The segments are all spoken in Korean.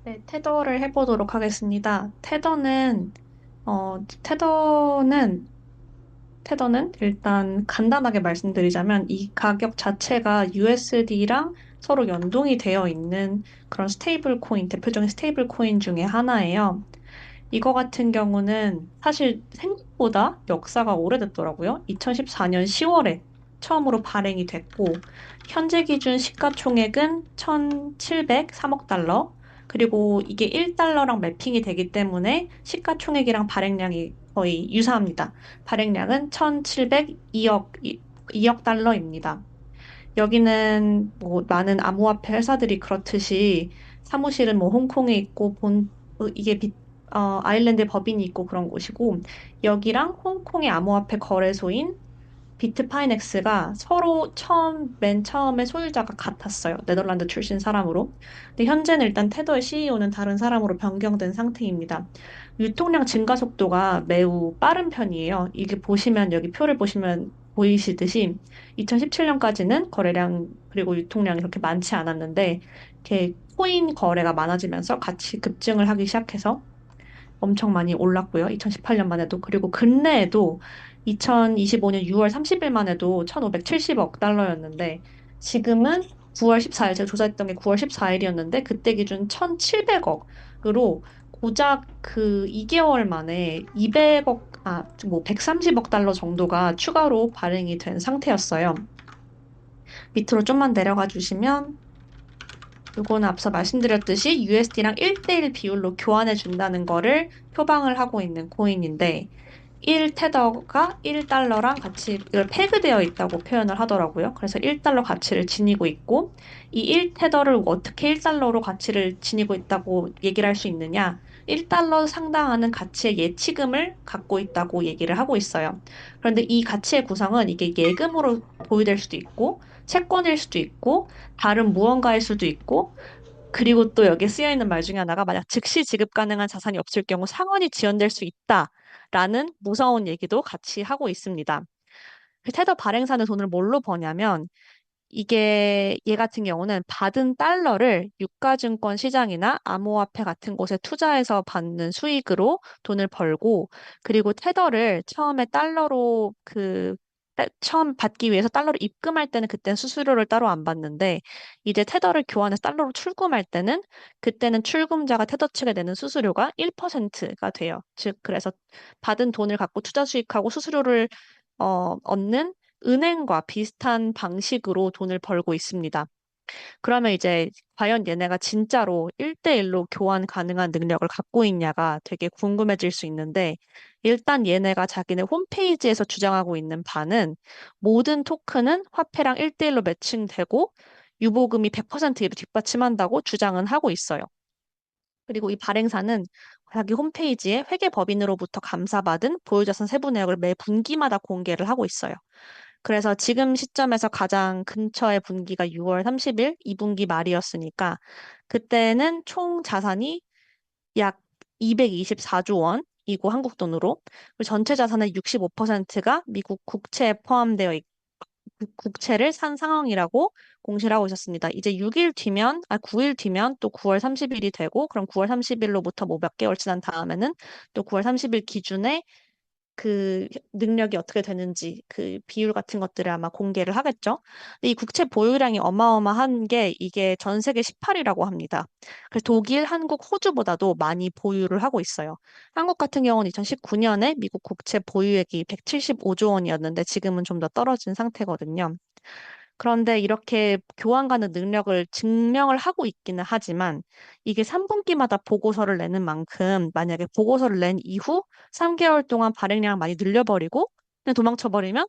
네, 테더를 해보도록 하겠습니다. 테더는, 테더는 일단 간단하게 말씀드리자면 이 가격 자체가 USD랑 서로 연동이 되어 있는 그런 스테이블 코인, 대표적인 스테이블 코인 중에 하나예요. 이거 같은 경우는 사실 생각보다 역사가 오래됐더라고요. 2014년 10월에 처음으로 발행이 됐고, 현재 기준 시가총액은 1,703억 달러, 그리고 이게 1달러랑 매핑이 되기 때문에 시가총액이랑 발행량이 거의 유사합니다. 발행량은 1,702억, 2억 달러입니다. 여기는 뭐 많은 암호화폐 회사들이 그렇듯이 사무실은 뭐 홍콩에 있고 이게 아일랜드 법인이 있고 그런 곳이고 여기랑 홍콩의 암호화폐 거래소인 비트파이넥스가 서로 맨 처음에 소유자가 같았어요. 네덜란드 출신 사람으로. 근데 현재는 일단 테더의 CEO는 다른 사람으로 변경된 상태입니다. 유통량 증가 속도가 매우 빠른 편이에요. 이게 보시면, 여기 표를 보시면 보이시듯이 2017년까지는 거래량 그리고 유통량이 그렇게 많지 않았는데, 이렇게 코인 거래가 많아지면서 같이 급증을 하기 시작해서 엄청 많이 올랐고요. 2018년만 해도. 그리고 근래에도 2025년 6월 30일만 해도 1,570억 달러였는데 지금은 9월 14일, 제가 조사했던 게 9월 14일이었는데 그때 기준 1,700억으로 고작 그 2개월 만에 130억 달러 정도가 추가로 발행이 된 상태였어요. 밑으로 좀만 내려가 주시면 요거는 앞서 말씀드렸듯이 USD랑 1대1 비율로 교환해 준다는 거를 표방을 하고 있는 코인인데 1테더가 1달러랑 같이 이걸 패그되어 있다고 표현을 하더라고요. 그래서 1달러 가치를 지니고 있고 이 1테더를 어떻게 1달러로 가치를 지니고 있다고 얘기를 할 수 있느냐? 1달러 상당하는 가치의 예치금을 갖고 있다고 얘기를 하고 있어요. 그런데 이 가치의 구성은 이게 예금으로 보유될 수도 있고 채권일 수도 있고 다른 무언가일 수도 있고 그리고 또 여기에 쓰여 있는 말 중에 하나가 만약 즉시 지급 가능한 자산이 없을 경우 상환이 지연될 수 있다라는 무서운 얘기도 같이 하고 있습니다. 그 테더 발행사는 돈을 뭘로 버냐면 이게 얘 같은 경우는 받은 달러를 유가증권 시장이나 암호화폐 같은 곳에 투자해서 받는 수익으로 돈을 벌고 그리고 테더를 처음에 달러로 처음 받기 위해서 달러를 입금할 때는 그때는 수수료를 따로 안 받는데 이제 테더를 교환해서 달러로 출금할 때는 그때는 출금자가 테더 측에 내는 수수료가 1%가 돼요. 즉 그래서 받은 돈을 갖고 투자 수익하고 수수료를 얻는 은행과 비슷한 방식으로 돈을 벌고 있습니다. 그러면 이제 과연 얘네가 진짜로 1대1로 교환 가능한 능력을 갖고 있냐가 되게 궁금해질 수 있는데 일단 얘네가 자기네 홈페이지에서 주장하고 있는 바는 모든 토큰은 화폐랑 1대1로 매칭되고 유보금이 100% 이를 뒷받침한다고 주장은 하고 있어요. 그리고 이 발행사는 자기 홈페이지에 회계법인으로부터 감사받은 보유자산 세부 내역을 매 분기마다 공개를 하고 있어요. 그래서 지금 시점에서 가장 근처의 분기가 6월 30일, 2분기 말이었으니까 그때는 총 자산이 약 224조 원이고 한국 돈으로 그리고 전체 자산의 65%가 미국 국채에 포함되어 국채를 산 상황이라고 공시를 하고 있었습니다. 이제 9일 뒤면 또 9월 30일이 되고 그럼 9월 30일로부터 뭐 몇 개월 지난 다음에는 또 9월 30일 기준에 그 능력이 어떻게 되는지 그 비율 같은 것들을 아마 공개를 하겠죠. 근데 이 국채 보유량이 어마어마한 게 이게 전 세계 18위라고 합니다. 그래서 독일, 한국, 호주보다도 많이 보유를 하고 있어요. 한국 같은 경우는 2019년에 미국 국채 보유액이 175조 원이었는데 지금은 좀 더 떨어진 상태거든요. 그런데 이렇게 교환 가능 능력을 증명을 하고 있기는 하지만 이게 3분기마다 보고서를 내는 만큼 만약에 보고서를 낸 이후 3개월 동안 발행량을 많이 늘려버리고 그냥 도망쳐버리면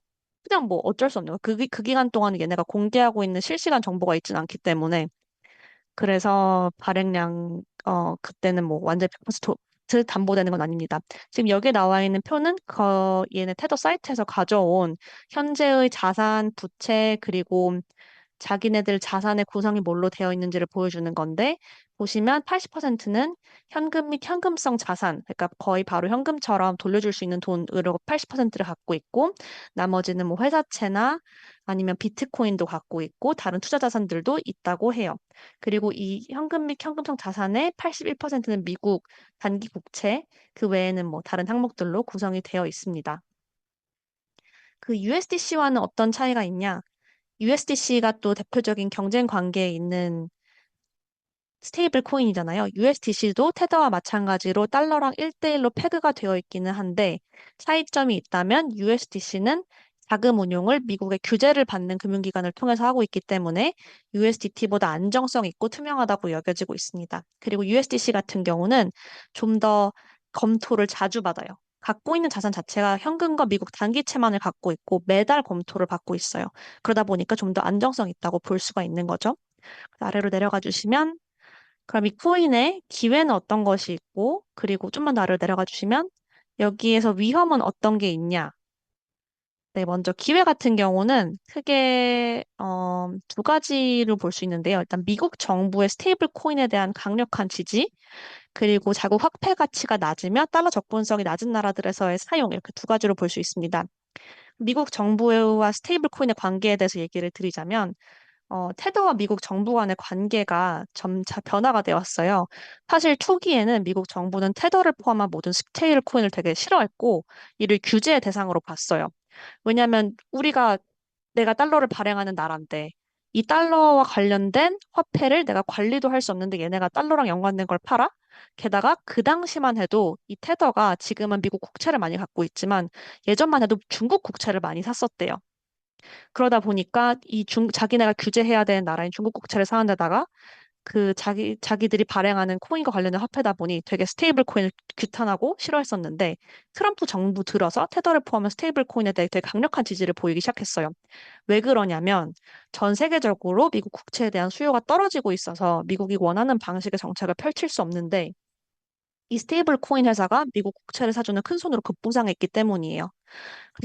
그냥 뭐 어쩔 수 없는 거예요. 그 기간 동안 얘네가 공개하고 있는 실시간 정보가 있지는 않기 때문에 그래서 그때는 뭐 완전 100% 담보되는 건 아닙니다. 지금 여기에 나와 있는 표는 얘네 테더 사이트에서 가져온 현재의 자산, 부채, 그리고 자기네들 자산의 구성이 뭘로 되어 있는지를 보여주는 건데, 보시면 80%는 현금 및 현금성 자산, 그러니까 거의 바로 현금처럼 돌려줄 수 있는 돈으로 80%를 갖고 있고, 나머지는 뭐 회사채나 아니면 비트코인도 갖고 있고, 다른 투자 자산들도 있다고 해요. 그리고 이 현금 및 현금성 자산의 81%는 미국 단기 국채, 그 외에는 뭐 다른 항목들로 구성이 되어 있습니다. 그 USDC와는 어떤 차이가 있냐? USDC가 또 대표적인 경쟁 관계에 있는 스테이블 코인이잖아요. USDC도 테더와 마찬가지로 달러랑 1대1로 페그가 되어 있기는 한데 차이점이 있다면 USDC는 자금 운용을 미국의 규제를 받는 금융기관을 통해서 하고 있기 때문에 USDT보다 안정성 있고 투명하다고 여겨지고 있습니다. 그리고 USDC 같은 경우는 좀 더 검토를 자주 받아요. 갖고 있는 자산 자체가 현금과 미국 단기채만을 갖고 있고 매달 검토를 받고 있어요. 그러다 보니까 좀 더 안정성 있다고 볼 수가 있는 거죠. 아래로 내려가 주시면 그럼 이 코인의 기회는 어떤 것이 있고, 그리고 좀만 더 아래로 내려가 주시면 여기에서 위험은 어떤 게 있냐? 네, 먼저 기회 같은 경우는 크게 두 가지로 볼 수 있는데요. 일단 미국 정부의 스테이블 코인에 대한 강력한 지지, 그리고 자국 화폐 가치가 낮으며 달러 접근성이 낮은 나라들에서의 사용 이렇게 두 가지로 볼 수 있습니다. 미국 정부와 스테이블 코인의 관계에 대해서 얘기를 드리자면 테더와 미국 정부 간의 관계가 점차 변화가 되었어요. 사실 초기에는 미국 정부는 테더를 포함한 모든 스테이블 코인을 되게 싫어했고 이를 규제의 대상으로 봤어요. 왜냐하면 내가 달러를 발행하는 나라인데 이 달러와 관련된 화폐를 내가 관리도 할 수 없는데 얘네가 달러랑 연관된 걸 팔아? 게다가 그 당시만 해도 이 테더가 지금은 미국 국채를 많이 갖고 있지만 예전만 해도 중국 국채를 많이 샀었대요. 그러다 보니까 자기네가 규제해야 되는 나라인 중국 국채를 사는 데다가 자기들이 발행하는 코인과 관련된 화폐다 보니 되게 스테이블 코인을 규탄하고 싫어했었는데 트럼프 정부 들어서 테더를 포함한 스테이블 코인에 대해 되게 강력한 지지를 보이기 시작했어요. 왜 그러냐면 전 세계적으로 미국 국채에 대한 수요가 떨어지고 있어서 미국이 원하는 방식의 정책을 펼칠 수 없는데 이 스테이블 코인 회사가 미국 국채를 사주는 큰 손으로 급부상했기 때문이에요.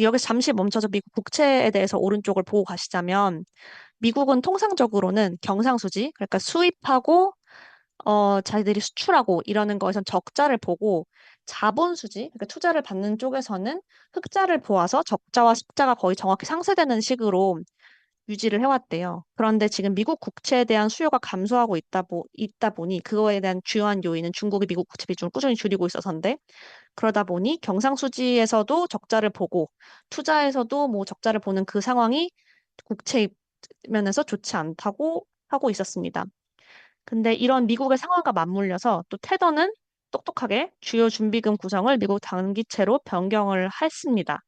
여기서 잠시 멈춰서 미국 국채에 대해서 오른쪽을 보고 가시자면 미국은 통상적으로는 경상수지, 그러니까 수입하고 자기들이 수출하고 이러는 거에선 적자를 보고 자본수지, 그러니까 투자를 받는 쪽에서는 흑자를 보아서 적자와 흑자가 거의 정확히 상쇄되는 식으로 유지를 해왔대요. 그런데 지금 미국 국채에 대한 수요가 감소하고 있다 보니 그거에 대한 주요한 요인은 중국이 미국 국채 비중을 꾸준히 줄이고 있어서인데 그러다 보니 경상수지에서도 적자를 보고 투자에서도 뭐 적자를 보는 그 상황이 국채 면에서 좋지 않다고 하고 있었습니다. 근데 이런 미국의 상황과 맞물려서 또 테더는 똑똑하게 주요 준비금 구성을 미국 단기채로 변경을 했습니다.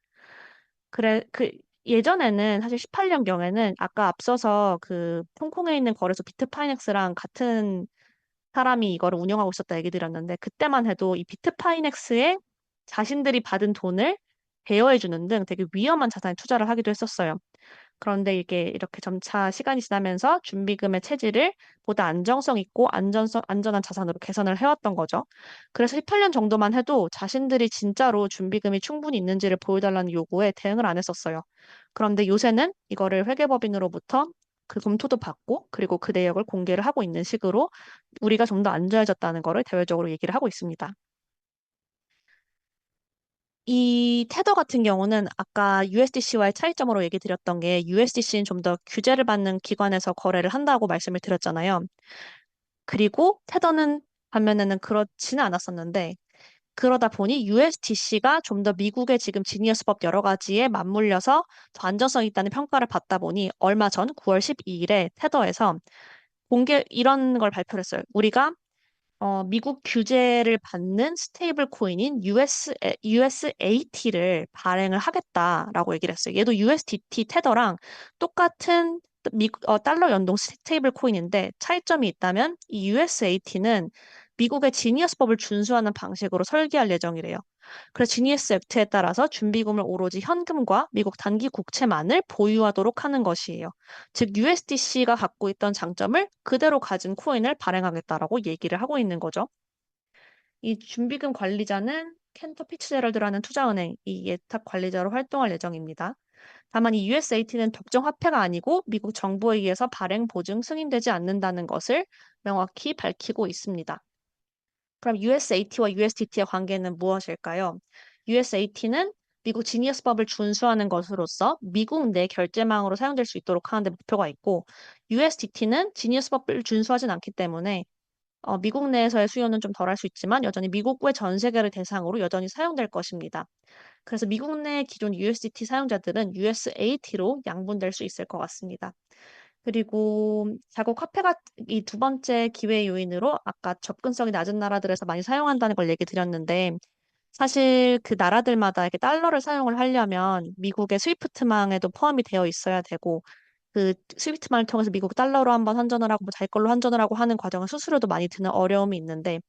예전에는 사실 18년경에는 아까 앞서서 그 홍콩에 있는 거래소 비트파이넥스랑 같은 사람이 이거를 운영하고 있었다 얘기 드렸는데 그때만 해도 이 비트파이넥스에 자신들이 받은 돈을 대여해 주는 등 되게 위험한 자산에 투자를 하기도 했었어요. 그런데 이게 이렇게 점차 시간이 지나면서 준비금의 체질을 보다 안정성 있고 안전한 자산으로 개선을 해왔던 거죠. 그래서 18년 정도만 해도 자신들이 진짜로 준비금이 충분히 있는지를 보여달라는 요구에 대응을 안 했었어요. 그런데 요새는 이거를 회계법인으로부터 그 검토도 받고 그리고 그 내역을 공개를 하고 있는 식으로 우리가 좀 더 안전해졌다는 거를 대외적으로 얘기를 하고 있습니다. 이 테더 같은 경우는 아까 USDC와의 차이점으로 얘기 드렸던 게 USDC는 좀 더 규제를 받는 기관에서 거래를 한다고 말씀을 드렸잖아요. 그리고 테더는 반면에는 그렇지는 않았었는데 그러다 보니 USDC가 좀 더 미국의 지금 지니어스법 여러 가지에 맞물려서 더 안전성 있다는 평가를 받다 보니 얼마 전 9월 12일에 테더에서 이런 걸 발표를 했어요. 우리가 미국 규제를 받는 스테이블 코인인 USAT를 발행을 하겠다라고 얘기를 했어요. 얘도 USDT 테더랑 똑같은 달러 연동 스테이블 코인인데 차이점이 있다면 이 USAT는 미국의 지니어스법을 준수하는 방식으로 설계할 예정이래요. 그래서 지니어스 액트에 따라서 준비금을 오로지 현금과 미국 단기 국채만을 보유하도록 하는 것이에요. 즉 USDC가 갖고 있던 장점을 그대로 가진 코인을 발행하겠다라고 얘기를 하고 있는 거죠. 이 준비금 관리자는 켄터 피츠제럴드라는 투자은행 이 예탁 관리자로 활동할 예정입니다. 다만 이 USAT는 법정 화폐가 아니고 미국 정부에 의해서 발행, 보증, 승인되지 않는다는 것을 명확히 밝히고 있습니다. 그럼 USAT와 USDT의 관계는 무엇일까요? USAT는 미국 지니어스법을 준수하는 것으로서 미국 내 결제망으로 사용될 수 있도록 하는 데 목표가 있고, USDT는 지니어스법을 준수하진 않기 때문에 미국 내에서의 수요는 좀 덜할 수 있지만 여전히 미국 외 전 세계를 대상으로 여전히 사용될 것입니다. 그래서 미국 내 기존 USDT 사용자들은 USAT로 양분될 수 있을 것 같습니다. 그리고 자국 화폐가 이 두 번째 기회 요인으로 아까 접근성이 낮은 나라들에서 많이 사용한다는 걸 얘기 드렸는데 사실 그 나라들마다 이렇게 달러를 사용을 하려면 미국의 스위프트망에도 포함이 되어 있어야 되고 그 스위프트망을 통해서 미국 달러로 한번 환전을 하고 뭐 자기 걸로 환전을 하고 하는 과정은 수수료도 많이 드는 어려움이 있는데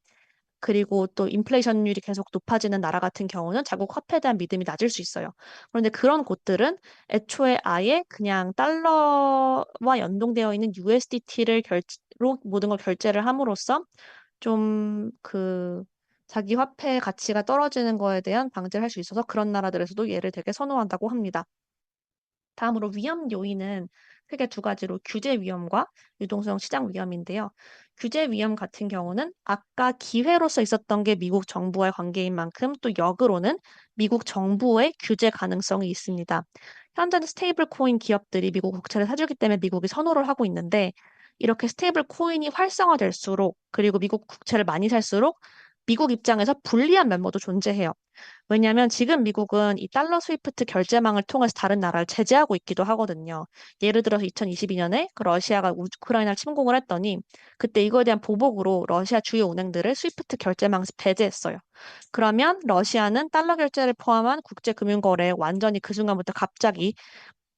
그리고 또 인플레이션율이 계속 높아지는 나라 같은 경우는 자국 화폐에 대한 믿음이 낮을 수 있어요. 그런데 그런 곳들은 애초에 아예 그냥 달러와 연동되어 있는 USDT를 로 모든 걸 결제를 함으로써 좀 그 자기 화폐 가치가 떨어지는 거에 대한 방지를 할 수 있어서 그런 나라들에서도 얘를 되게 선호한다고 합니다. 다음으로 위험 요인은 크게 두 가지로 규제 위험과 유동성 시장 위험인데요. 규제 위험 같은 경우는 아까 기회로서 있었던 게 미국 정부와의 관계인 만큼 또 역으로는 미국 정부의 규제 가능성이 있습니다. 현재는 스테이블 코인 기업들이 미국 국채를 사주기 때문에 미국이 선호를 하고 있는데 이렇게 스테이블 코인이 활성화될수록 그리고 미국 국채를 많이 살수록 미국 입장에서 불리한 면모도 존재해요. 왜냐하면 지금 미국은 이 달러 스위프트 결제망을 통해서 다른 나라를 제재하고 있기도 하거든요. 예를 들어서 2022년에 그 러시아가 우크라이나를 침공을 했더니 그때 이거에 대한 보복으로 러시아 주요 은행들을 스위프트 결제망에서 배제했어요. 그러면 러시아는 달러 결제를 포함한 국제 금융 거래에 완전히 그 순간부터 갑자기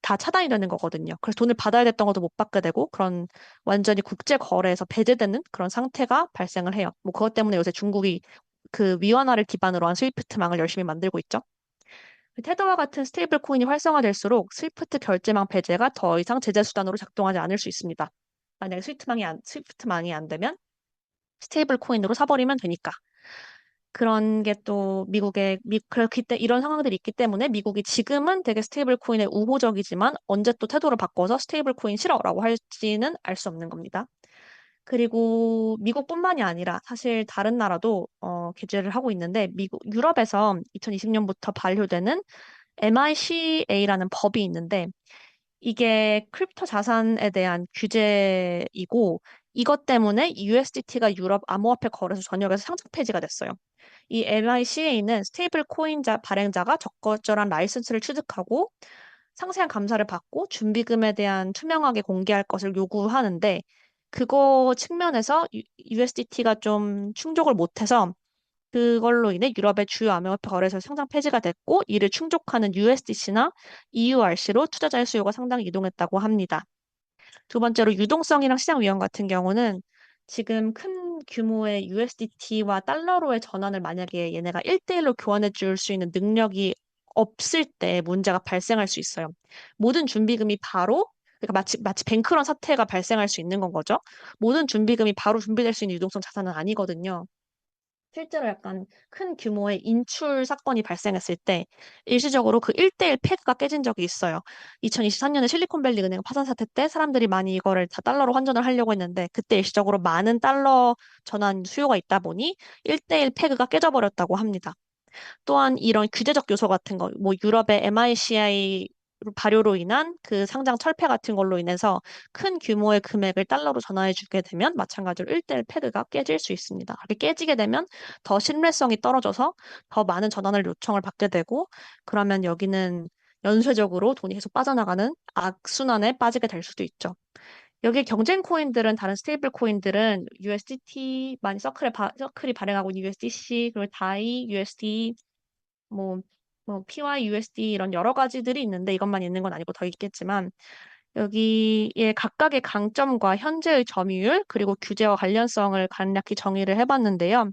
다 차단이 되는 거거든요. 그래서 돈을 받아야 됐던 것도 못 받게 되고 그런 완전히 국제 거래에서 배제되는 그런 상태가 발생을 해요. 뭐 그것 때문에 요새 중국이 그 위안화를 기반으로 한 스위프트망을 열심히 만들고 있죠. 테더와 같은 스테이블 코인이 활성화될수록 스위프트 결제망 배제가 더 이상 제재 수단으로 작동하지 않을 수 있습니다. 만약에 스위프트망이 안 되면 스테이블 코인으로 사버리면 되니까. 그런 게 또 그렇기 때 이런 상황들이 있기 때문에 미국이 지금은 되게 스테이블 코인에 우호적이지만 언제 또 태도를 바꿔서 스테이블 코인 싫어라고 할지는 알 수 없는 겁니다. 그리고 미국뿐만이 아니라 사실 다른 나라도 규제를 하고 있는데 유럽에서 2020년부터 발효되는 MICA라는 법이 있는데 이게 크립토 자산에 대한 규제이고 이것 때문에 USDT가 유럽 암호화폐 거래소 전역에서 상장 폐지가 됐어요. 이 MICA는 스테이블 코인자 발행자가 적절한 라이선스를 취득하고 상세한 감사를 받고 준비금에 대한 투명하게 공개할 것을 요구하는데 그거 측면에서 USDT가 좀 충족을 못해서 그걸로 인해 유럽의 주요 암호화폐 거래소 상장 폐지가 됐고 이를 충족하는 USDC나 EURC로 투자자의 수요가 상당히 이동했다고 합니다. 두 번째로 유동성이랑 시장 위험 같은 경우는 지금 큰 규모의 USDT와 달러로의 전환을 만약에 얘네가 1대1로 교환해 줄 수 있는 능력이 없을 때 문제가 발생할 수 있어요. 모든 준비금이 바로 그러니까 마치 뱅크런 사태가 발생할 수 있는 건 거죠. 모든 준비금이 바로 준비될 수 있는 유동성 자산은 아니거든요. 실제로 약간 큰 규모의 인출 사건이 발생했을 때 일시적으로 그 1대1 패그가 깨진 적이 있어요. 2023년에 실리콘밸리 은행 파산 사태 때 사람들이 많이 이거를 다 달러로 환전을 하려고 했는데 그때 일시적으로 많은 달러 전환 수요가 있다 보니 1대1 패그가 깨져버렸다고 합니다. 또한 이런 규제적 요소 같은 거, 뭐 유럽의 MICI 발효로 인한 그 상장 철폐 같은 걸로 인해서 큰 규모의 금액을 달러로 전환해 주게 되면 마찬가지로 1대1 패드가 깨질 수 있습니다. 그렇게 깨지게 되면 더 신뢰성이 떨어져서 더 많은 전환을 요청을 받게 되고 그러면 여기는 연쇄적으로 돈이 계속 빠져나가는 악순환에 빠지게 될 수도 있죠. 여기 경쟁 코인들은 다른 스테이블 코인들은 USDT 많이 서클이 발행하고 있는 USDC 그리고 다이, USD 뭐, PYUSD 이런 여러 가지들이 있는데 이것만 있는 건 아니고 더 있겠지만 여기에 각각의 강점과 현재의 점유율 그리고 규제와 관련성을 간략히 정의를 해봤는데요.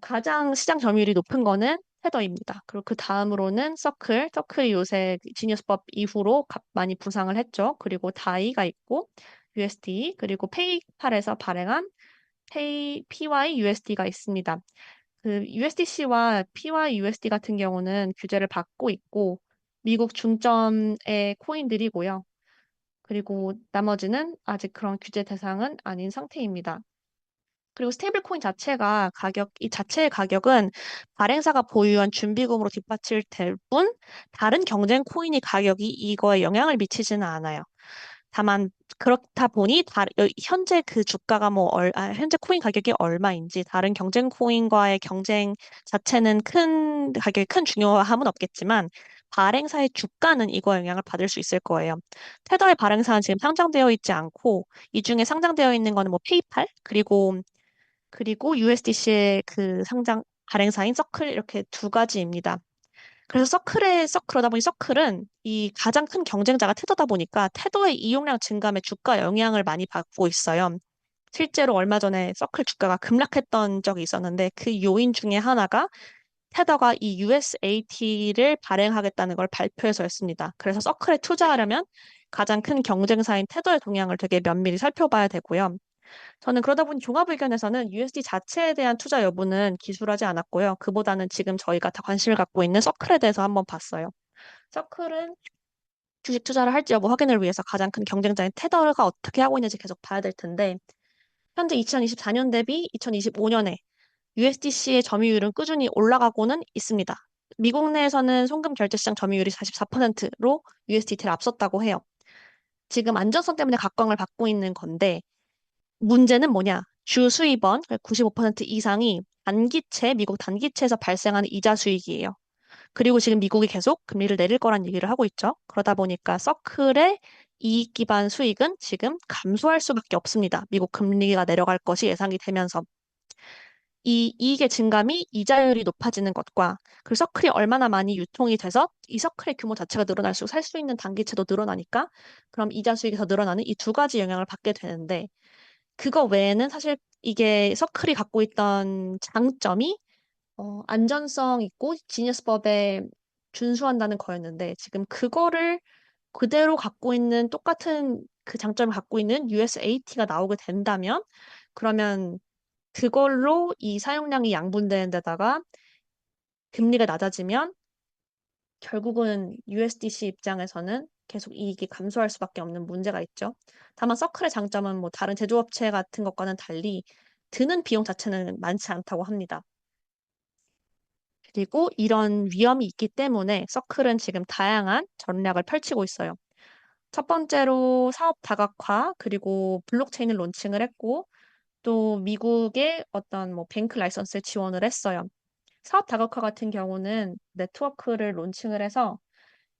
가장 시장 점유율이 높은 거는 테더입니다. 그리고 그 다음으로는 서클이 요새 지니어스법 이후로 많이 부상을 했죠. 그리고 다이가 있고 USD 그리고 페이팔에서 발행한 PYUSD가 있습니다. 그 USDC와 PYUSD 같은 경우는 규제를 받고 있고 미국 중점의 코인들이고요. 그리고 나머지는 아직 그런 규제 대상은 아닌 상태입니다. 그리고 스테이블 코인 자체가 이 자체의 가격은 발행사가 보유한 준비금으로 뒷받침될 뿐, 다른 경쟁 코인의 가격이 이거에 영향을 미치지는 않아요. 다만, 그렇다 보니, 현재 그 주가가 현재 코인 가격이 얼마인지, 다른 경쟁 코인과의 경쟁 자체는 가격이 큰 중요함은 없겠지만, 발행사의 주가는 이거에 영향을 받을 수 있을 거예요. 테더의 발행사는 지금 상장되어 있지 않고, 이 중에 상장되어 있는 거는 뭐 페이팔, 그리고 USDC의 그 상장 발행사인 서클 이렇게 두 가지입니다. 그래서 그러다 보니 서클은 이 가장 큰 경쟁자가 테더다 보니까 테더의 이용량 증감에 주가 영향을 많이 받고 있어요. 실제로 얼마 전에 서클 주가가 급락했던 적이 있었는데 그 요인 중에 하나가 테더가 이 USAT를 발행하겠다는 걸 발표해서였습니다. 그래서 서클에 투자하려면 가장 큰 경쟁사인 테더의 동향을 되게 면밀히 살펴봐야 되고요. 저는 그러다 보니 종합의견에서는 USD 자체에 대한 투자 여부는 기술하지 않았고요. 그보다는 지금 저희가 다 관심을 갖고 있는 서클에 대해서 한번 봤어요. 서클은 주식 투자를 할지 여부 확인을 위해서 가장 큰 경쟁자인 테더가 어떻게 하고 있는지 계속 봐야 될 텐데, 현재 2024년 대비 2025년에 USDC의 점유율은 꾸준히 올라가고는 있습니다. 미국 내에서는 송금 결제 시장 점유율이 44%로 USDT를 앞섰다고 해요. 지금 안전성 때문에 각광을 받고 있는 건데, 문제는 뭐냐? 주 수입원 95% 이상이 미국 단기채에서 발생하는 이자 수익이에요. 그리고 지금 미국이 계속 금리를 내릴 거란 얘기를 하고 있죠. 그러다 보니까 서클의 이익 기반 수익은 지금 감소할 수밖에 없습니다. 미국 금리가 내려갈 것이 예상이 되면서. 이 이익의 증감이 이자율이 높아지는 것과 그 서클이 얼마나 많이 유통이 돼서 이 서클의 규모 자체가 늘어날수록 살 수 있는 단기채도 늘어나니까 그럼 이자 수익이 더 늘어나는 이 두 가지 영향을 받게 되는데 그거 외에는 사실 이게 서클이 갖고 있던 장점이 안전성 있고 지니어스법에 준수한다는 거였는데 지금 그거를 그대로 갖고 있는 똑같은 그 장점을 갖고 있는 USAT가 나오게 된다면 그러면 그걸로 이 사용량이 양분되는 데다가 금리가 낮아지면 결국은 USDC 입장에서는 계속 이익이 감소할 수밖에 없는 문제가 있죠. 다만 서클의 장점은 뭐 다른 제조업체 같은 것과는 달리 드는 비용 자체는 많지 않다고 합니다. 그리고 이런 위험이 있기 때문에 서클은 지금 다양한 전략을 펼치고 있어요. 첫 번째로 사업 다각화, 그리고 블록체인을 론칭을 했고, 또 미국의 어떤 뭐 뱅크 라이선스에 지원을 했어요. 사업 다각화 같은 경우는 네트워크를 론칭을 해서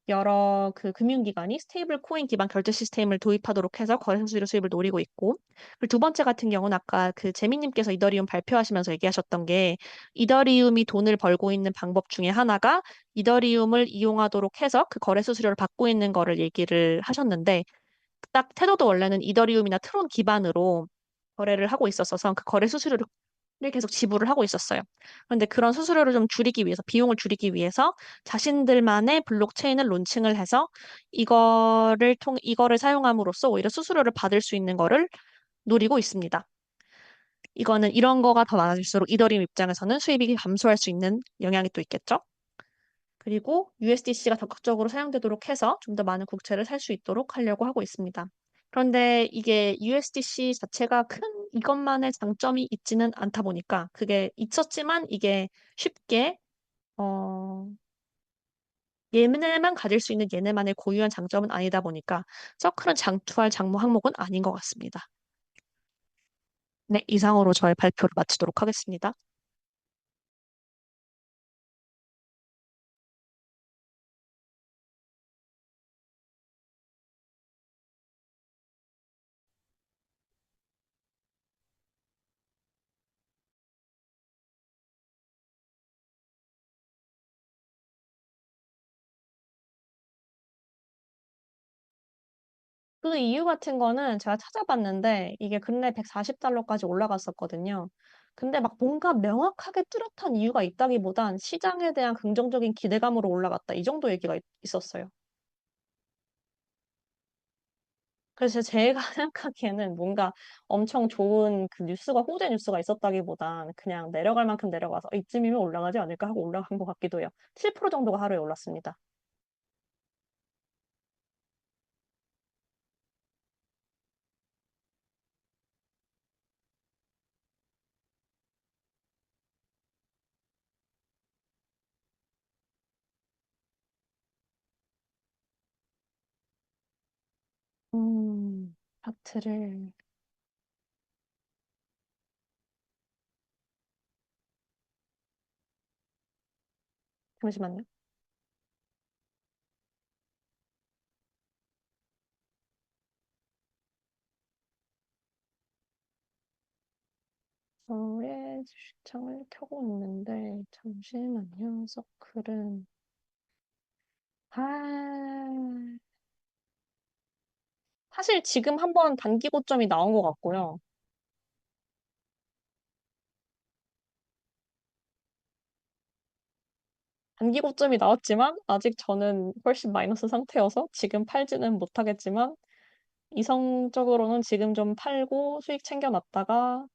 여러 그 금융기관이 스테이블 코인 기반 결제 시스템을 도입하도록 해서 거래 수수료 수입을 노리고 있고, 그리고 두 번째 같은 경우는 아까 그 재민님께서 이더리움 발표하시면서 얘기하셨던 게 이더리움이 돈을 벌고 있는 방법 중에 하나가 이더리움을 이용하도록 해서 그 거래 수수료를 받고 있는 거를 얘기를 하셨는데, 딱 테더도 원래는 이더리움이나 트론 기반으로 거래를 하고 있었어서 그 거래 수수료를 계속 지불을 하고 있었어요. 그런데 그런 수수료를 좀 줄이기 위해서, 비용을 줄이기 위해서 자신들만의 블록체인을 론칭을 해서 이거를 사용함으로써 오히려 수수료를 받을 수 있는 거를 노리고 있습니다. 이런 거가 더 많아질수록 이더리움 입장에서는 수입이 감소할 수 있는 영향이 또 있겠죠. 그리고 USDC가 적극적으로 사용되도록 해서 좀 더 많은 국채를 살 수 있도록 하려고 하고 있습니다. 그런데 이게 USDC 자체가 큰 이것만의 장점이 있지는 않다 보니까 그게 있었지만 이게 쉽게 어, 얘네만 가질 수 있는 얘네만의 고유한 장점은 아니다 보니까 서클은 장투할 장모 항목은 아닌 것 같습니다. 네, 이상으로 저의 발표를 마치도록 하겠습니다. 그 이유 같은 거는 제가 찾아봤는데 이게 근래 140달러까지 올라갔었거든요. 근데 막 뭔가 명확하게 뚜렷한 이유가 있다기보단 시장에 대한 긍정적인 기대감으로 올라갔다. 이 정도 얘기가 있었어요. 그래서 제가 생각하기에는 뭔가 엄청 좋은 그 뉴스가 호재 뉴스가 있었다기보단 그냥 내려갈 만큼 내려가서 이쯤이면 올라가지 않을까 하고 올라간 것 같기도 해요. 7% 정도가 하루에 올랐습니다. 차트를, 잠시만요. 저의 주식창을 켜고 있는데, 잠시만요. 서클은, 아, 사실 지금 한번 단기 고점이 나온 것 같고요. 단기 고점이 나왔지만, 아직 저는 훨씬 마이너스 상태여서 지금 팔지는 못하겠지만, 이성적으로는 지금 좀 팔고 수익 챙겨놨다가,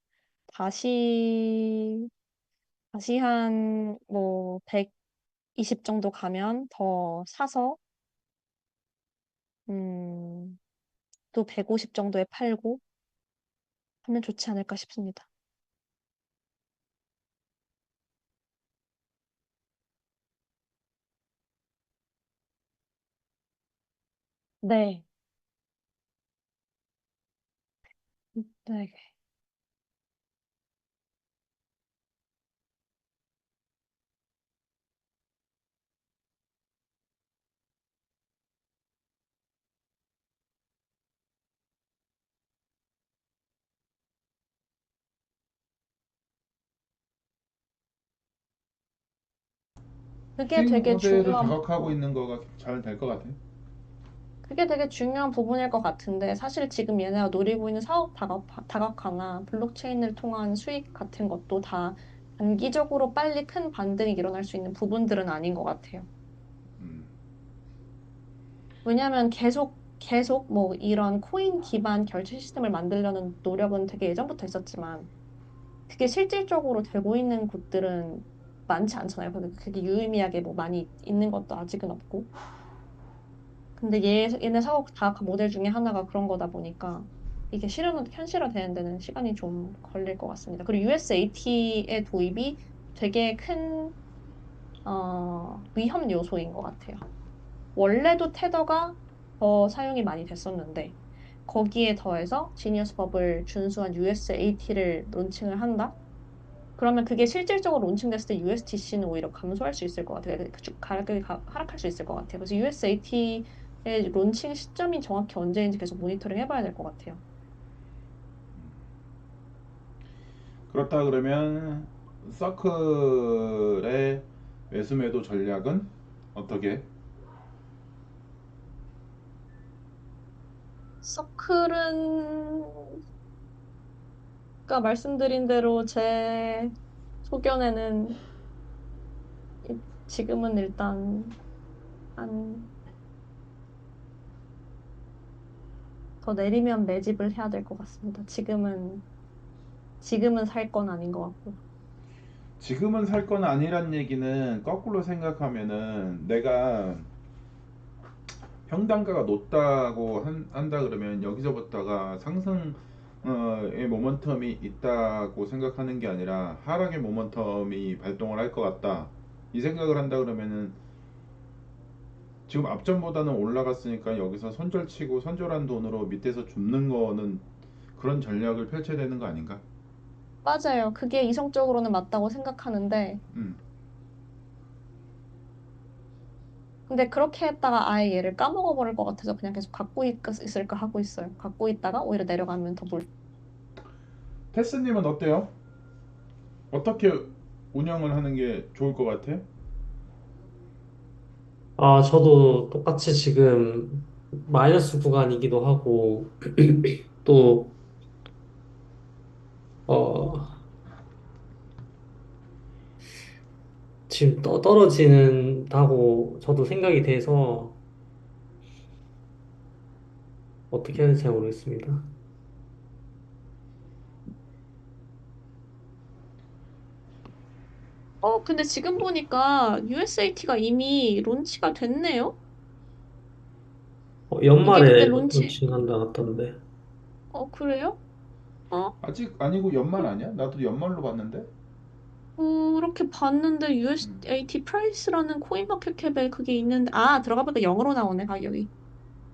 다시, 다시 한, 뭐, 120 정도 가면 더 사서, 음, 또 150 정도에 팔고 하면 좋지 않을까 싶습니다. 네. 네. 그게 수익 되게 모델을 중요한, 다각화하고 있는 거가 잘 될 것 같아. 그게 되게 중요한 부분일 것 같은데, 사실 지금 얘네가 노리고 있는 사업 다각화나 블록체인을 통한 수익 같은 것도 다 단기적으로 빨리 큰 반등이 일어날 수 있는 부분들은 아닌 것 같아요. 음. 왜냐하면 계속 뭐 이런 코인 기반 결제 시스템을 만들려는 노력은 되게 예전부터 있었지만, 그게 실질적으로 되고 있는 곳들은 많지 않잖아요. 그게 유의미하게 뭐 많이 있는 것도 아직은 없고. 근데 얘네 사고 다각화 모델 중에 하나가 그런 거다 보니까 이게 현실화 되는 데는 시간이 좀 걸릴 것 같습니다. 그리고 USAT의 도입이 되게 큰, 위험 요소인 것 같아요. 원래도 테더가 더 사용이 많이 됐었는데, 거기에 더해서 지니어스 법을 준수한 USAT를 론칭을 한다? 그러면 그게 실질적으로 론칭됐을 때 USDC는 오히려 감소할 수 있을 것 같아요. 가격이 하락할 수 있을 것 같아요. 그래서 USAT의 론칭 시점이 정확히 언제인지 계속 모니터링 해봐야 될 것 같아요. 그렇다 그러면 서클의 매수매도 전략은 어떻게? 서클은, 아까 말씀드린 대로 제 소견에는 지금은 일단 한 더 내리면 매집을 해야 될 것 같습니다. 지금은 살 건 아닌 것 같고. 지금은 살 건 아니란 얘기는 거꾸로 생각하면은 내가 평단가가 높다고 한다 그러면 여기서부터가 상승의 모멘텀이 있다고 생각하는 게 아니라 하락의 모멘텀이 발동을 할 것 같다. 이 생각을 한다 그러면은 지금 앞전보다는 올라갔으니까 여기서 손절치고 손절한 돈으로 밑에서 줍는 거는 그런 전략을 펼쳐야 되는 거 아닌가? 맞아요. 그게 이성적으로는 맞다고 생각하는데, 음. 근데 그렇게 했다가 아예 얘를 까먹어 버릴 것 같아서 그냥 계속 있을까 하고 있어요. 갖고 있다가 오히려 내려가면 더 테스님은 어때요? 어떻게 운영을 하는 게 좋을 것 같아? 아, 저도 똑같이 지금 마이너스 구간이기도 하고, 또, 어, 지금 떨어지는다고 저도 생각이 돼서 어떻게 해야 될지 잘 모르겠습니다. 근데 지금 보니까 USAT가 이미 론치가 됐네요? 이게 근데 연말에 론치, 론칭한다 같던데. 그래요? 어, 아직 아니고 연말 아니야? 나도 연말로 봤는데. 그렇게 봤는데 음. USAT 프라이스라는 코인마켓캡에 그게 있는데, 아, 들어가 보니까 0으로 나오네, 가격이.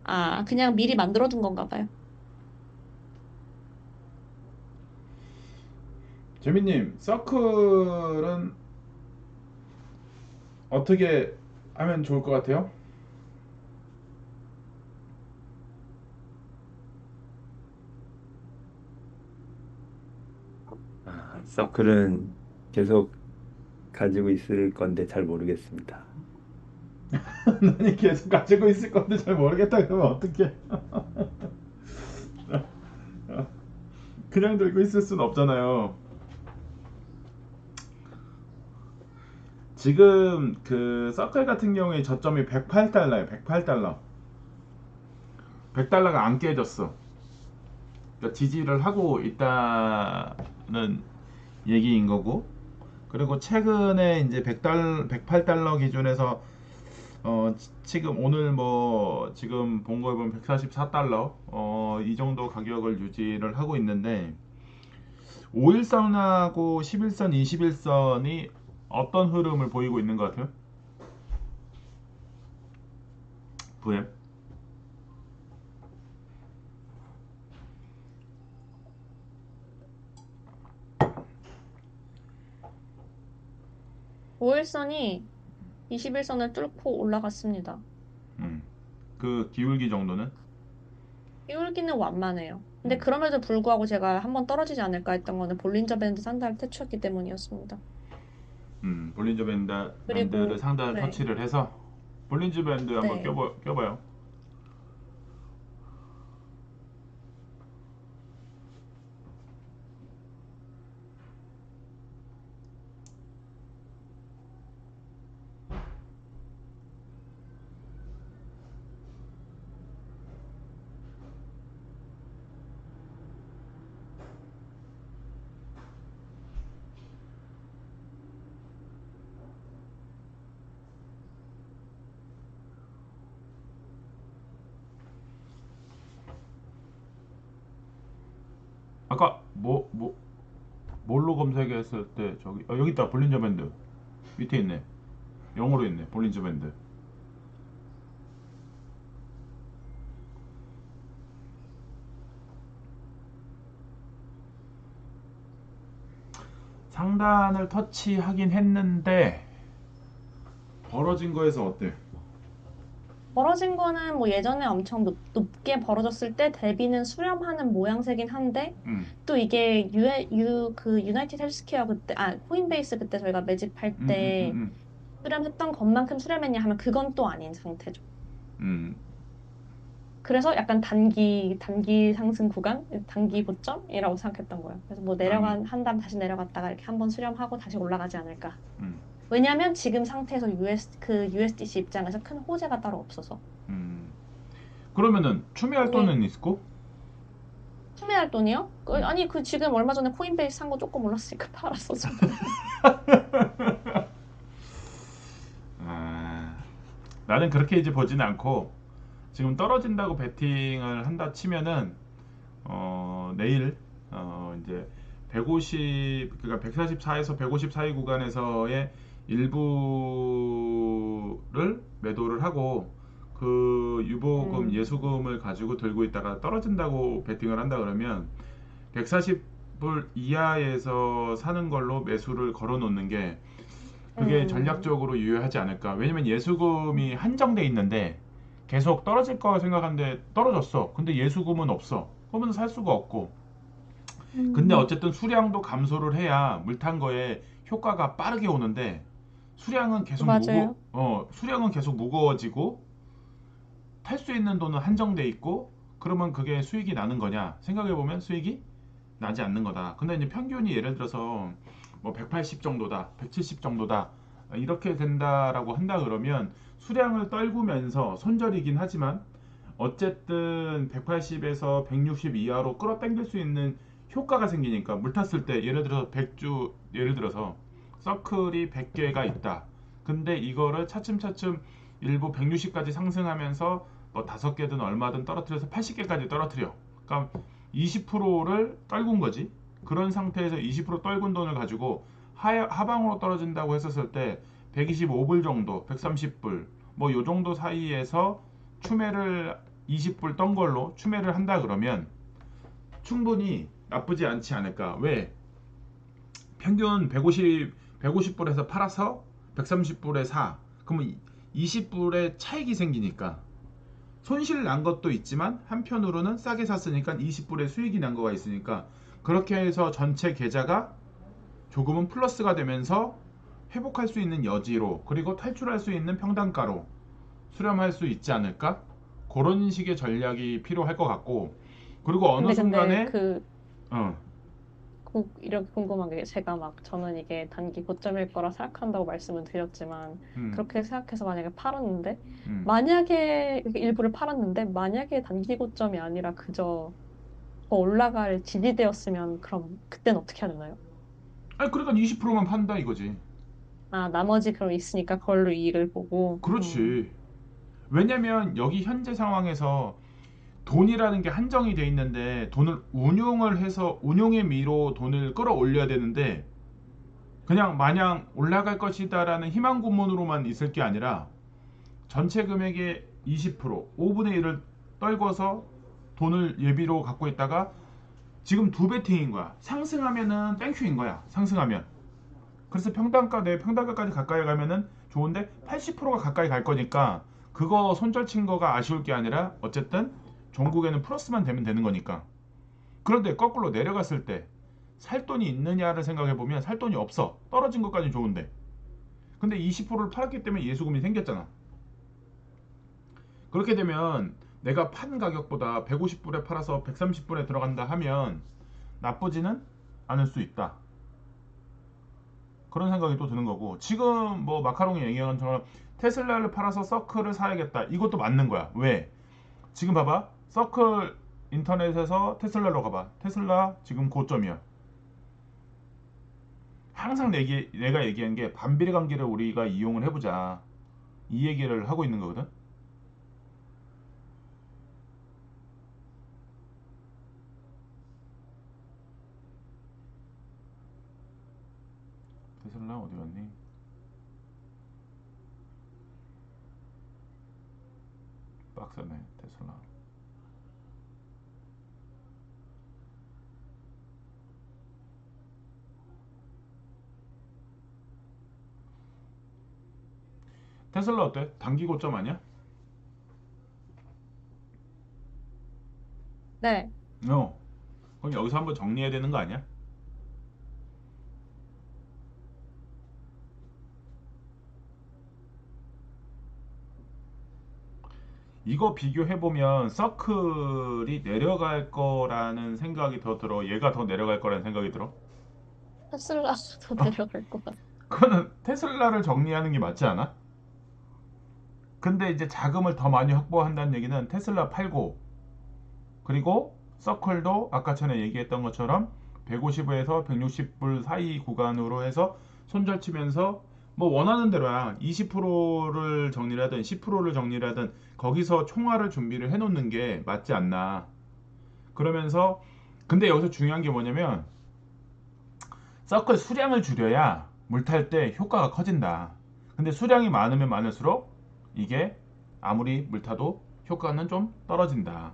아, 그냥 미리 만들어둔 건가 봐요. 재민님, 서클은 어떻게 하면 좋을 것 같아요? 서클은 계속 가지고 있을 건데 잘 모르겠습니다. 아니, 계속 가지고 있을 건데 잘 모르겠다 그러면 어떡해? 그냥 들고 있을 순 없잖아요. 지금 그 서클 같은 경우에 저점이 108달러예요. 108달러. 100달러가 안 깨졌어. 그러니까 지지를 하고 있다는 얘기인 거고. 그리고 최근에 이제 108달러 기준에서 지금 오늘 뭐 지금 본 거에 보면 144달러 이 정도 가격을 유지를 하고 있는데 5일선하고 11선, 21선이 어떤 흐름을 보이고 있는 것 같아요? VM? 5일선이 21선을 뚫고 올라갔습니다. 그 기울기 정도는? 끼울기는 완만해요. 근데 음, 그럼에도 불구하고 제가 한번 떨어지지 않을까 했던 거는 볼린저 밴드 상단을 퇴치했기 때문이었습니다. 볼린저 밴드를 그리고 상단을 네, 터치를 해서 볼린저 밴드 한번 네. 껴봐요. 아까 뭘로 검색했을 때 저기 여기 있다. 볼린저 밴드 밑에 있네. 영어로 있네. 볼린저 밴드. 상단을 터치하긴 했는데 벌어진 거에서 어때? 벌어진 거는 뭐 예전에 엄청 높게 벌어졌을 때 대비는 수렴하는 모양새긴 한데 음, 또 이게 그 유나이티드 헬스케어 그때 코인베이스 그때 저희가 매집할 음, 음, 때 음, 수렴했던 것만큼 수렴했냐 하면 그건 또 아닌 상태죠. 음, 그래서 약간 단기 상승 구간, 단기 고점이라고 생각했던 거예요. 그래서 뭐 아니, 한 다음 다시 내려갔다가 이렇게 한번 수렴하고 다시 올라가지 않을까. 음, 왜냐하면 지금 상태에서 USDC 입장에서 큰 호재가 따로 없어서. 음. 그러면은 추미할 이미 돈은 있고? 투매할 돈이요? 음. 아니 그 지금 얼마 전에 코인베이스 산 거 조금 올랐으니까 팔았어 좀. 아, 나는 그렇게 이제 보진 않고 지금 떨어진다고 베팅을 한다 치면은 내일 이제 150 그러니까 144에서 150 사이 구간에서의 일부를 매도를 하고 그 유보금 음, 예수금을 가지고 들고 있다가 떨어진다고 베팅을 한다 그러면 140불 이하에서 사는 걸로 매수를 걸어 놓는 게 그게 음, 전략적으로 유효하지 않을까. 왜냐면 예수금이 한정돼 있는데 계속 떨어질 거 생각하는데 떨어졌어. 근데 예수금은 없어. 그러면 살 수가 없고. 근데 음, 어쨌든 수량도 감소를 해야 물탄 거에 효과가 빠르게 오는데 맞아요. 수량은 계속 무거워지고 탈 수 있는 돈은 한정돼 있고 그러면 그게 수익이 나는 거냐? 생각해 보면 수익이 나지 않는 거다. 근데 이제 평균이 예를 들어서 뭐 180 정도다, 170 정도다 이렇게 된다라고 한다 그러면 수량을 떨구면서 손절이긴 하지만 어쨌든 180에서 160 이하로 끌어당길 수 있는 효과가 생기니까 물 탔을 때 예를 들어서 100주 예를 들어서 서클이 100개가 있다. 근데 이거를 차츰차츰 일부 160까지 상승하면서 뭐 5개든 얼마든 떨어뜨려서 80개까지 떨어뜨려. 그러니까 20%를 떨군 거지. 그런 상태에서 20% 떨군 돈을 가지고 하방으로 떨어진다고 했었을 때 125불 정도, 130불 뭐 요 정도 사이에서 추매를 20불 떤 걸로 추매를 한다 그러면 충분히 나쁘지 않지 않을까. 왜? 평균 150불에서 팔아서 130불에 사. 그러면 20불의 차익이 생기니까 손실 난 것도 있지만 한편으로는 싸게 샀으니까 20불의 수익이 난 거가 있으니까 그렇게 해서 전체 계좌가 조금은 플러스가 되면서 회복할 수 있는 여지로, 그리고 탈출할 수 있는 평단가로 수렴할 수 있지 않을까? 그런 식의 전략이 필요할 것 같고, 그리고 어느 근데 순간에 그 어, 이렇게 궁금한 게 제가 막 저는 이게 단기 고점일 거라 생각한다고 말씀을 드렸지만 음, 그렇게 생각해서 만약에 팔았는데 음. 만약에 이렇게 일부를 팔았는데 만약에 단기 고점이 아니라 그저 더 올라갈 지지대였으면 그럼 그땐 어떻게 해야 되나요? 아니 그러니까 20%만 판다 이거지. 아, 나머지 그럼 있으니까 그걸로 이익을 보고 그렇지. 왜냐면 여기 현재 상황에서 돈이라는 게 한정이 돼 있는데 돈을 운용을 해서 운용의 미로 돈을 끌어올려야 되는데 그냥 마냥 올라갈 것이다라는 희망 고문으로만 있을 게 아니라 전체 금액의 20%, 5분의 1을 떨궈서 돈을 예비로 갖고 있다가 지금 두 배팅인 거야. 상승하면은 땡큐인 거야. 상승하면. 그래서 평단가 내 평단가까지 가까이 가면은 좋은데 80%가 가까이 갈 거니까 그거 손절 친 거가 아쉬울 게 아니라 어쨌든 종국에는 플러스만 되면 되는 거니까. 그런데 거꾸로 내려갔을 때 살 돈이 있느냐를 생각해 보면 살 돈이 없어. 떨어진 것까지 좋은데. 근데 20%를 팔았기 때문에 예수금이 생겼잖아. 그렇게 되면 내가 판 가격보다 150불에 팔아서 130불에 들어간다 하면 나쁘지는 않을 수 있다. 그런 생각이 또 드는 거고, 지금 뭐 마카롱이 얘기한 것처럼 테슬라를 팔아서 서클을 사야겠다. 이것도 맞는 거야. 왜? 지금 봐봐. 서클 인터넷에서 테슬라로 가봐. 테슬라 지금 고점이야. 항상 내가 얘기한 게 반비례 관계를 우리가 이용을 해보자. 이 얘기를 하고 있는 거거든. 테슬라 어디 갔니? 빡세네 테슬라. 테슬라 어때? 단기 고점 아니야? 네. 어. 그럼 여기서 한번 정리해야 되는 거 아니야? 이거 비교해보면 서클이 내려갈 거라는 생각이 더 들어. 얘가 더 내려갈 거라는 생각이 들어. 테슬라도 어, 내려갈 것 같아. 그거는 테슬라를 정리하는 게 맞지 않아? 근데 이제 자금을 더 많이 확보한다는 얘기는 테슬라 팔고, 그리고 서클도 아까 전에 얘기했던 것처럼 150에서 160불 사이 구간으로 해서 손절 치면서 뭐 원하는 대로야. 20%를 정리를 하든 10%를 정리를 하든 거기서 총알을 준비를 해 놓는 게 맞지 않나. 그러면서 근데 여기서 중요한 게 뭐냐면 서클 수량을 줄여야 물 탈 때 효과가 커진다. 근데 수량이 많으면 많을수록 이게 아무리 물 타도 효과는 좀 떨어진다.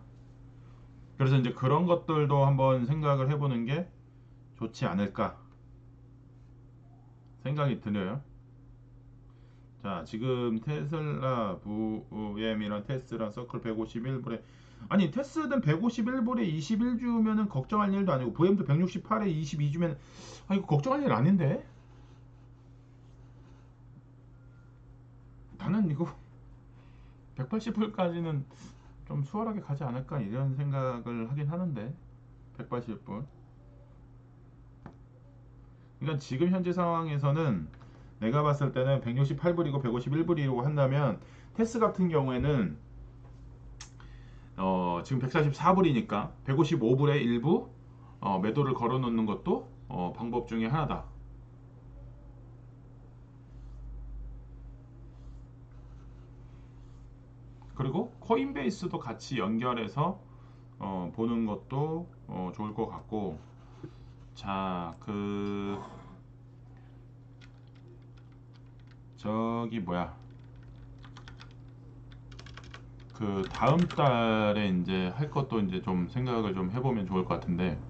그래서 이제 그런 것들도 한번 생각을 해보는 게 좋지 않을까 생각이 들어요. 자, 지금 테슬라 VM이랑 테스랑 서클 151불에, 아니 테스는 151불에 21주면은 걱정할 일도 아니고 VM도 168에 22주면 아 이거 걱정할 일 아닌데? 나는 이거 180불까지는 좀 수월하게 가지 않을까 이런 생각을 하긴 하는데 180불. 그러니까 지금 현재 상황에서는 내가 봤을 때는 168불이고 151불이고 한다면 테스 같은 경우에는 지금 144불이니까 155불에 일부 매도를 걸어 놓는 것도 방법 중에 하나다. 그리고 코인베이스도 같이 연결해서 보는 것도 좋을 것 같고, 자, 저기 뭐야, 그 다음 달에 이제 할 것도 이제 좀 생각을 좀 해보면 좋을 것 같은데